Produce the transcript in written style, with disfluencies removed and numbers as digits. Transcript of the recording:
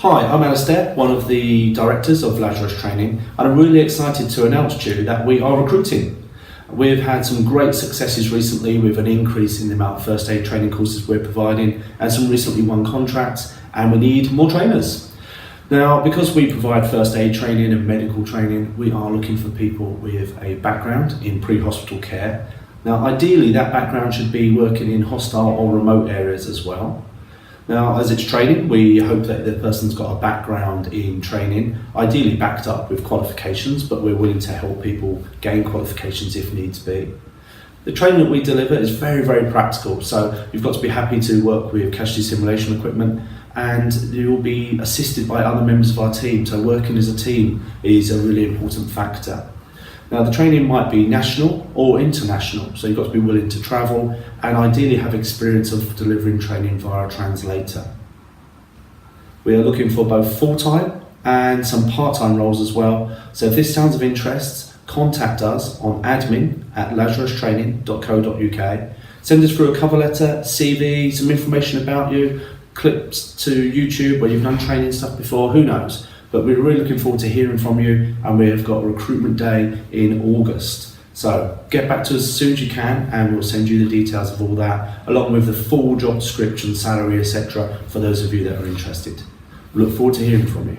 Hi, I'm Alistair, one of the directors of Lazarus Training, and I'm really excited to announce to you that we are recruiting. We've had some great successes recently with an increase in the amount of first aid training courses we're providing and some recently won contracts, and we need more trainers. Now, because we provide first aid training and medical training, we are looking for people with a background in pre-hospital care. Now, ideally that background should be working in hostile or remote areas as well. Now, as it's training, we hope that the person's got a background in training, ideally backed up with qualifications, but we're willing to help people gain qualifications if needs be. The training that we deliver is very, very practical, so you've got to be happy to work with casualty simulation equipment, and you'll be assisted by other members of our team, so working as a team is a really important factor. Now, the training might be national or international, so you've got to be willing to travel and ideally have experience of delivering training via a translator. We are looking for both full-time and some part-time roles as well, so if this sounds of interest, contact us on admin@lazarustraining.co.uk. Send us through a cover letter, CV, some information about you, clips to YouTube where you've done training stuff before, who knows. But we're really looking forward to hearing from you, and we have got a recruitment day in August. So get back to us as soon as you can, and we'll send you the details of all that, along with the full job description, salary, etc., for those of you that are interested. We look forward to hearing from you.